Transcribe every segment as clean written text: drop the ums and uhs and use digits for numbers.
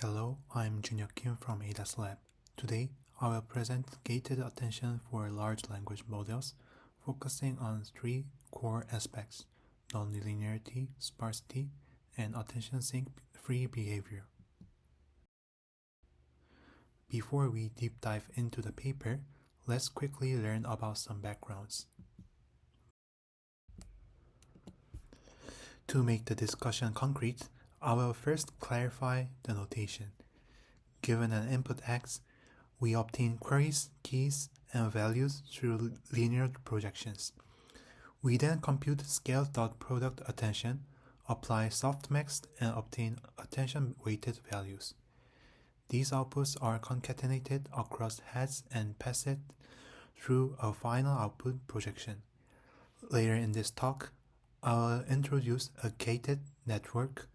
Hello, I'm Jinhyeok Kim from ADAS Lab. Today, I will present gated attention for large language models, focusing on three core aspects: non-linearity, sparsity, and attention sync-free behavior. Before we deep dive into the paper, let's quickly learn about some backgrounds. To make the discussion concrete, I will first clarify the notation. Given an input X, we obtain queries, keys, and values through linear projections. We then compute scale.product attention, apply softmax, and obtain attention-weighted values. These outputs are concatenated across heads and passed through a final output projection. Later in this talk, I will introduce a gated network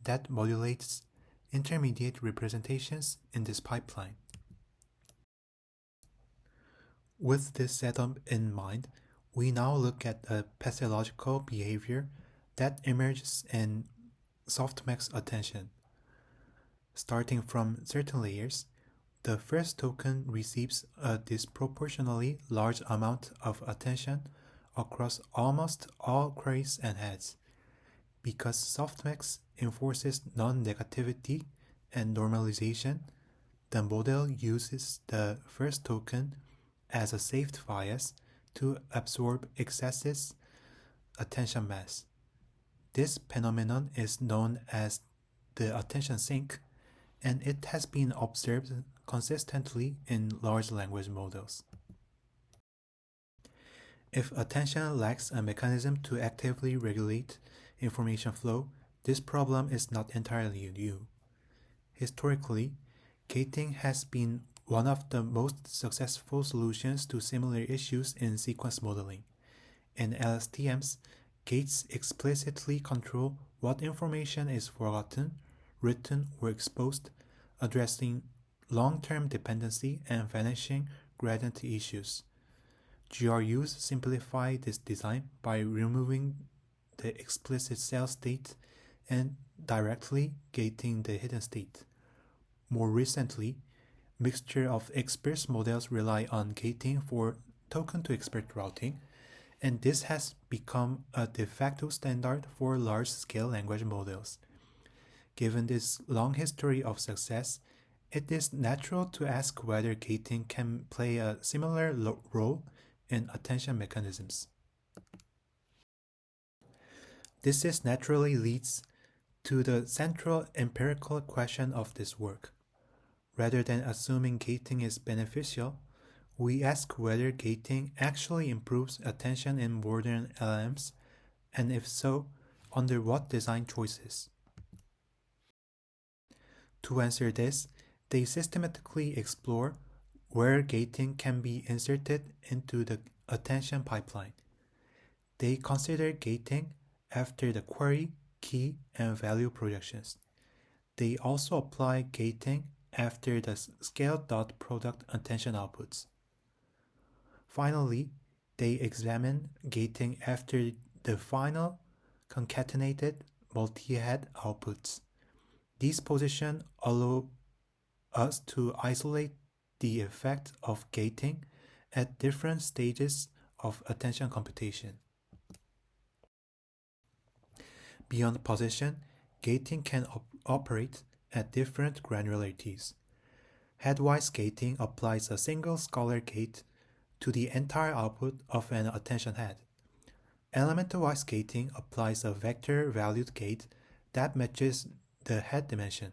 that modulates intermediate representations in this pipeline. With this setup in mind, we now look at a pathological behavior that emerges in softmax attention. Starting from certain layers, the first token receives a disproportionately large amount of attention across almost all queries and heads. Because softmax enforces non-negativity and normalization, the model uses the first token as a safety bias to absorb excess attention mass. This phenomenon is known as the attention sink, and it has been observed consistently in large language models. If attention lacks a mechanism to actively regulate information flow, this problem is not entirely new. Historically, gating has been one of the most successful solutions to similar issues in sequence modeling. In LSTMs, gates explicitly control what information is forgotten, written, or exposed, addressing long-term dependency and vanishing gradient issues. GRUs simplify this design by removing the explicit cell state and directly gating the hidden state. More recently, mixture of expert models rely on gating for token-to-expert routing, and this has become a de facto standard for large-scale language models. Given this long history of success, it is natural to ask whether gating can play a similar role in attention mechanisms. This naturally leads to the central empirical question of this work. Rather than assuming gating is beneficial, we ask whether gating actually improves attention in modern LLMs, and if so, under what design choices. To answer this, they systematically explore where gating can be inserted into the attention pipeline. They consider gating after the query, key, and value projections. They also apply gating after the scale.product attention outputs. Finally, they examine gating after the final concatenated multi-head outputs. These positions allow us to isolate the effect of gating at different stages of attention computation. Beyond position, gating can operate at different granularities. Headwise gating applies a single scalar gate to the entire output of an attention head. Elemental-wise gating applies a vector-valued gate that matches the head dimension.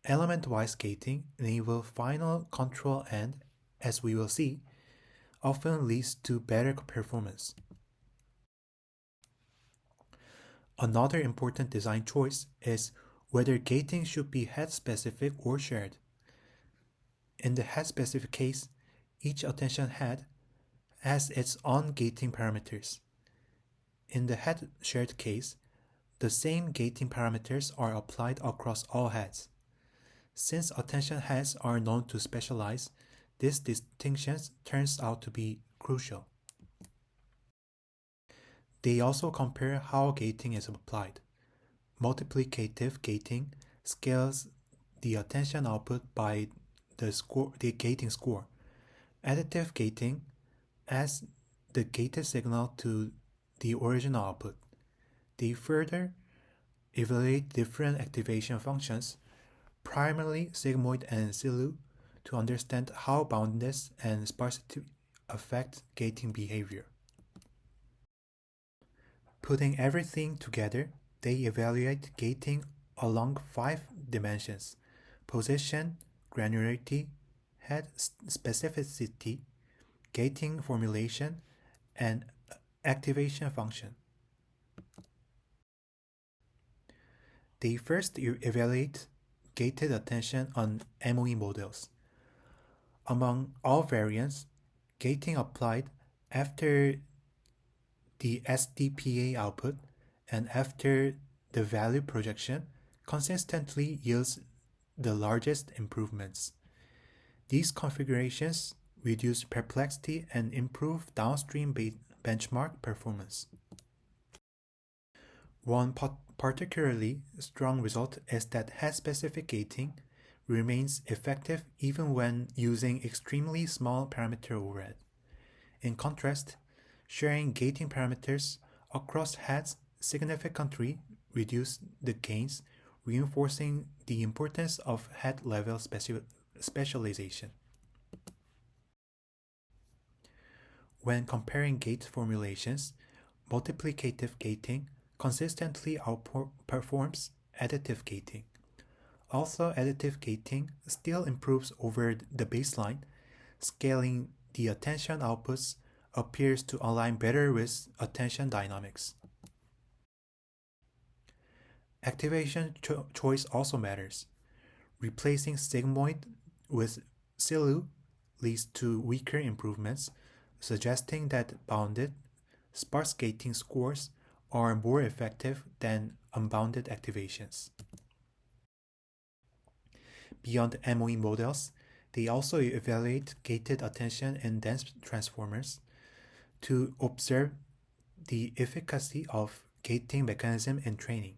Element-wise gating enables final control and, as we will see, often leads to better performance. Another important design choice is whether gating should be head-specific or shared. In the head-specific case, each attention head has its own gating parameters. In the head-shared case, the same gating parameters are applied across all heads. Since attention heads are known to specialize, this distinction turns out to be crucial. They also compare how gating is applied. Multiplicative gating scales the attention output by the gating score. Additive gating adds the gated signal to the original output. They further evaluate different activation functions, primarily sigmoid and silu, to understand how boundedness and sparsity affect gating behavior. Putting everything together, they evaluate gating along 5 dimensions: position, granularity, head specificity, gating formulation, and activation function. They first evaluate gated attention on MOE models. Among all variants, gating applied after the SDPA output and after the value projection consistently yields the largest improvements. These configurations reduce perplexity and improve downstream benchmark performance. One particularly strong result is that head-specific gating remains effective even when using extremely small parameter overhead. In contrast, sharing gating parameters across heads significantly reduce the gains, reinforcing the importance of head-level specialization. When comparing gate formulations, multiplicative gating consistently outperforms additive gating. Also, additive gating still improves over the baseline. Scaling the attention outputs appears to align better with attention dynamics. Activation choice also matters. Replacing sigmoid with silu leads to weaker improvements, suggesting that bounded, sparse gating scores are more effective than unbounded activations. Beyond MOE models, they also evaluate gated attention in dense transformers to observe the efficacy of gating mechanism in training.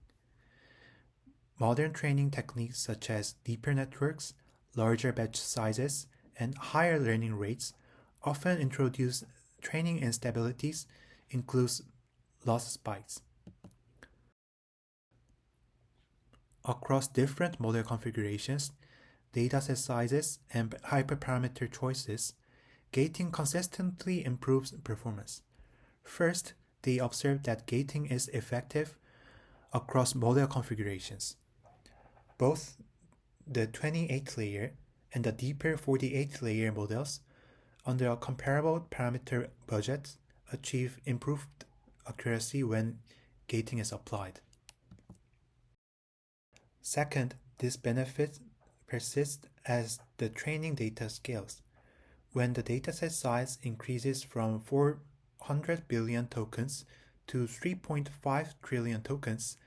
Modern training techniques such as deeper networks, larger batch sizes, and higher learning rates often introduce training instabilities, includes loss spikes. Across different model configurations, dataset sizes, and hyperparameter choices, gating consistently improves performance. First, they observe that gating is effective across model configurations. Both the 28-layer and the deeper 48-layer models under a comparable parameter budget achieve improved accuracy when gating is applied. Second, this benefit persists as the training data scales. When the dataset size increases from 400 billion tokens to 3.5 trillion tokens,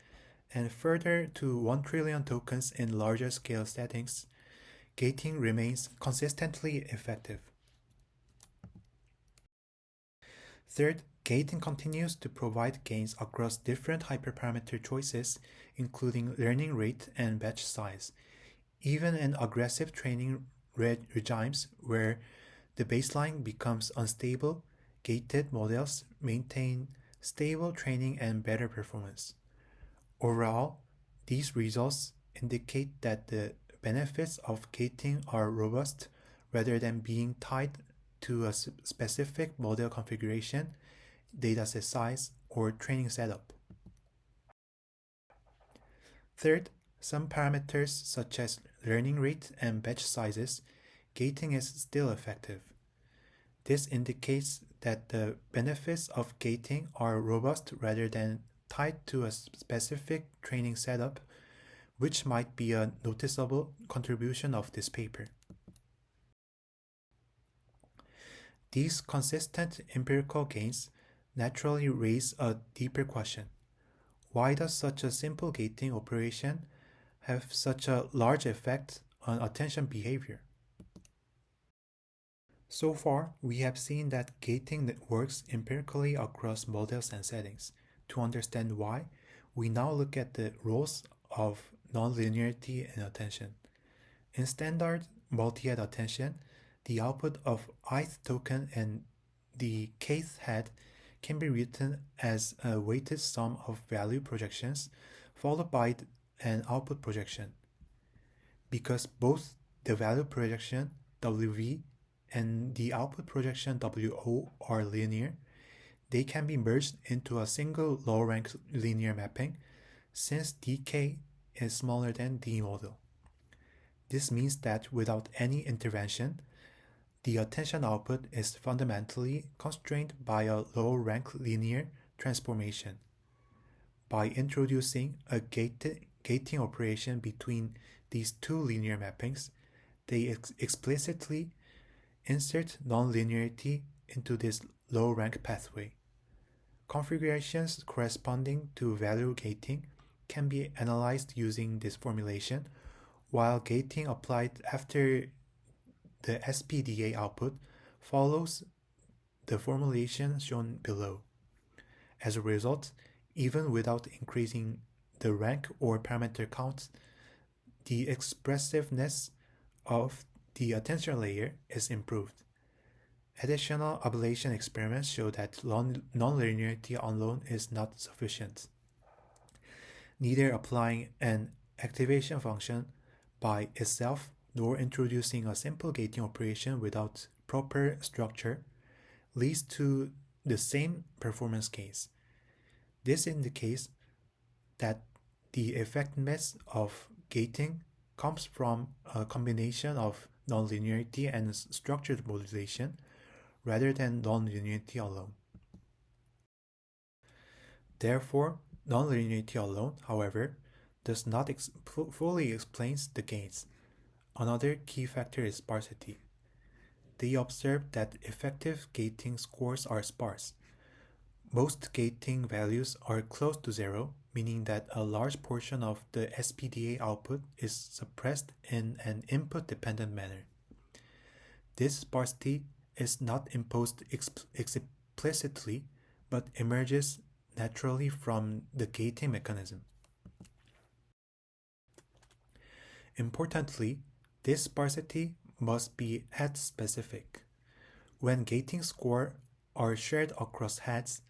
and further to 1 trillion tokens in larger scale settings, gating remains consistently effective. Third, gating continues to provide gains across different hyperparameter choices, including learning rate and batch size. Even in aggressive training regimes where the baseline becomes unstable, gated models maintain stable training and better performance. Overall, these results indicate that the benefits of gating are robust rather than being tied to a specific model configuration, dataset size, or training setup. Third, some parameters such as learning rate and batch sizes, gating is still effective. This indicates that the benefits of gating are robust rather than tied to a specific training setup, which might be a noticeable contribution of this paper. These consistent empirical gains naturally raise a deeper question. Why does such a simple gating operation have such a large effect on attention behavior? So far, we have seen that gating works empirically across models and settings. To understand why, we now look at the roles of non-linearity in attention. In standard multi-head attention, the output of ith token and the kth head can be written as a weighted sum of value projections followed by an output projection. Because both the value projection WV and the output projection WO are linear, they can be merged into a single low-rank linear mapping since dk is smaller than d model. This means that without any intervention, the attention output is fundamentally constrained by a low-rank linear transformation. By introducing a gating operation between these two linear mappings, they explicitly insert non-linearity into this low-rank pathway. Configurations corresponding to value gating can be analyzed using this formulation, while gating applied after the SPDA output follows the formulation shown below. As a result, even without increasing the rank or parameter counts, the expressiveness of the attention layer is improved. Additional ablation experiments show that non-linearity alone is not sufficient. Neither applying an activation function by itself nor introducing a simple gating operation without proper structure leads to the same performance case. This indicates that the effectiveness of gating comes from a combination of nonlinearity and structured modulation rather than nonlinearity alone. Therefore, nonlinearity alone, however, does not fully explain the gains. Another key factor is sparsity. They observed that effective gating scores are sparse. Most gating values are close to zero, meaning that a large portion of the SPDA output is suppressed in an input-dependent manner. This sparsity is not imposed explicitly, but emerges naturally from the gating mechanism. Importantly, this sparsity must be head-specific. When gating scores are shared across heads,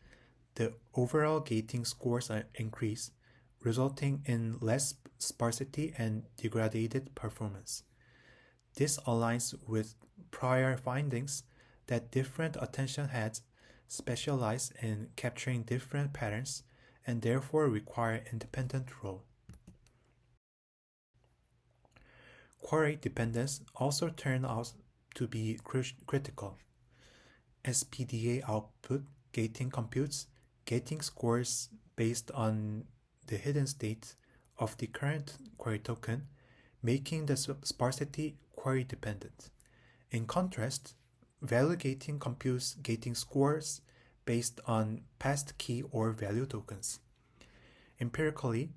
the overall gating scores are increased, resulting in less sparsity and degraded performance. This aligns with prior findings that different attention heads specialize in capturing different patterns and therefore require independent role. Quarry dependence also turned out to be critical. SPDA output gating computes gating scores based on the hidden state of the current query token, making the sparsity query dependent. In contrast, value gating computes gating scores based on past key or value tokens. Empirically,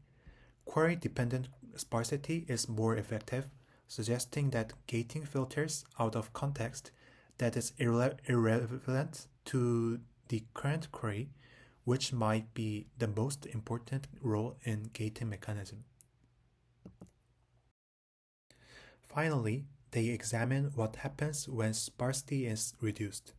query dependent sparsity is more effective, suggesting that gating filters out of context that is irrelevant to the current query, which might be the most important role in gating mechanism. Finally, they examine what happens when sparsity is reduced.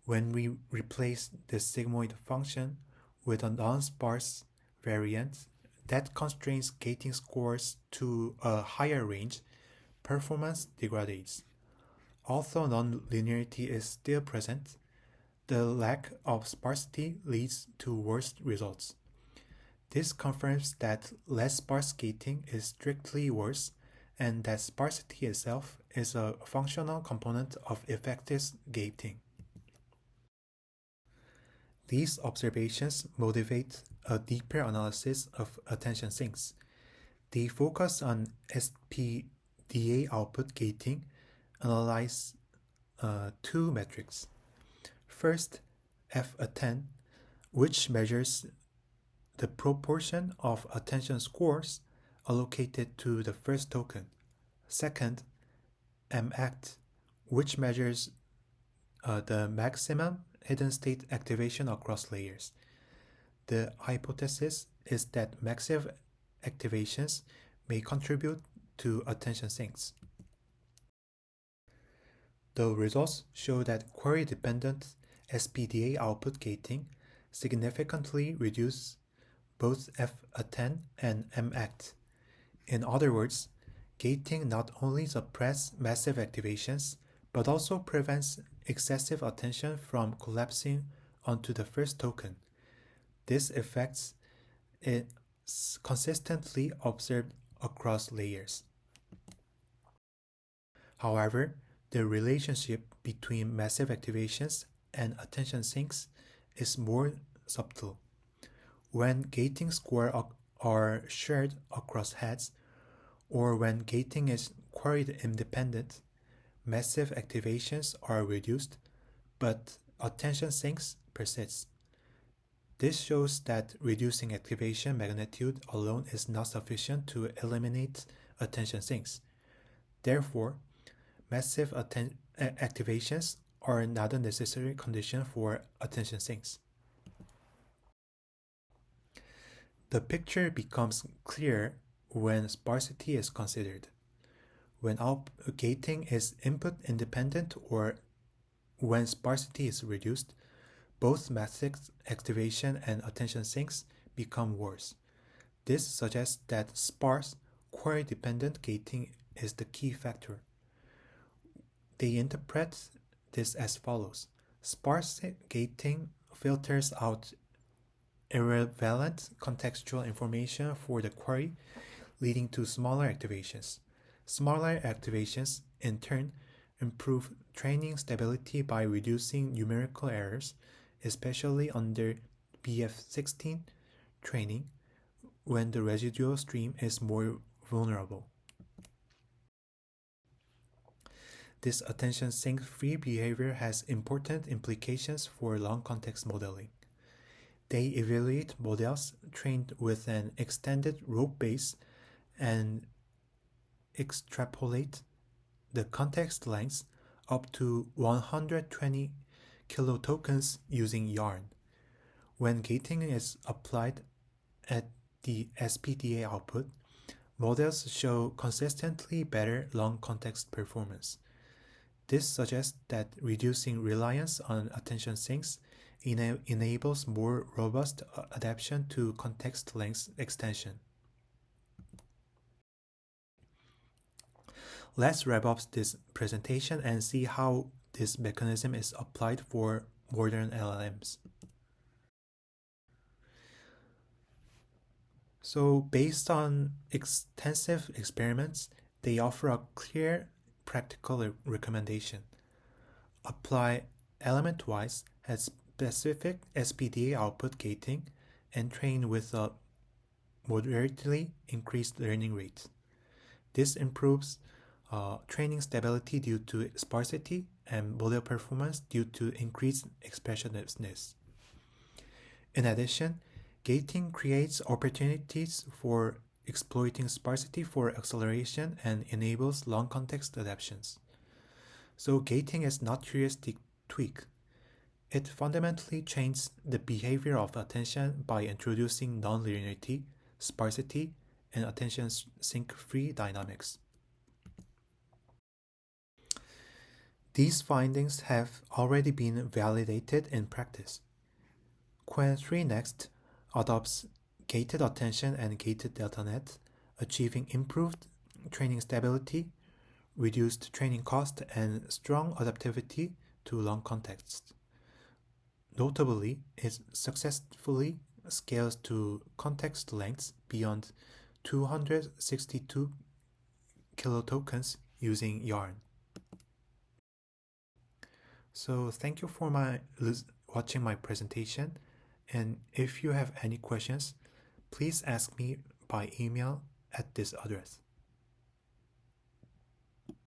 When we replace the sigmoid function with a non-sparse variant that constrains gating scores to a higher range, performance degrades. Although non-linearity is still present, the lack of sparsity leads to worse results. This confirms that less sparse gating is strictly worse and that sparsity itself is a functional component of effective gating. These observations motivate a deeper analysis of attention sinks. They focus on SPDA output gating, analyze two metrics. First, F10, which measures the proportion of attention scores allocated to the first token. Second, MACT, which measures the maximum hidden state activation across layers. The hypothesis is that massive activations may contribute to attention sinks. The results show that query-dependent SPDA output gating significantly reduce both F10 and M-act. In other words, gating not only suppresses massive activations, but also prevents excessive attention from collapsing onto the first token. This effect is consistently observed across layers. However, the relationship between massive activations and attention sinks is more subtle. When gating scores are shared across heads, or when gating is query independent, massive activations are reduced, but attention sinks persist. This shows that reducing activation magnitude alone is not sufficient to eliminate attention sinks. Therefore, massive activations are not a necessary condition for attention sinks. The picture becomes clear when sparsity is considered. When gating is input independent or when sparsity is reduced, both massive activation and attention sinks become worse. This suggests that sparse, query-dependent gating is the key factor. They interpret this as follows. Sparse gating filters out irrelevant contextual information for the query, leading to smaller activations. Smaller activations, in turn, improve training stability by reducing numerical errors, especially under BF16 training, when the residual stream is more vulnerable. This attention sink-free behavior has important implications for long context modeling. They evaluate models trained with an extended rope base and extrapolate the context lengths up to 120 kilotokens using yarn. When gating is applied at the SPDA output, models show consistently better long context performance. This suggests that reducing reliance on attention sinks enables more robust adaptation to context length extension. Let's wrap up this presentation and see how this mechanism is applied for modern LLMs. So, based on extensive experiments, they offer a clear practical recommendation. Apply element-wise at specific SPDA output gating and train with a moderately increased learning rate. This improves training stability due to sparsity and model performance due to increased expressiveness. In addition, gating creates opportunities for exploiting sparsity for acceleration and enables long context adaptations. So gating is not heuristic tweak. It fundamentally changes the behavior of attention by introducing non-linearity, sparsity, and attention sink-free dynamics. These findings have already been validated in practice. Quen 3 Next adopts gated attention and gated deltanet, achieving improved training stability, reduced training cost, and strong adaptivity to long contexts. Notably, it successfully scales to context lengths beyond 262 kilotokens using yarn. So thank you for watching my presentation, and if you have any questions, please ask me by email at this address.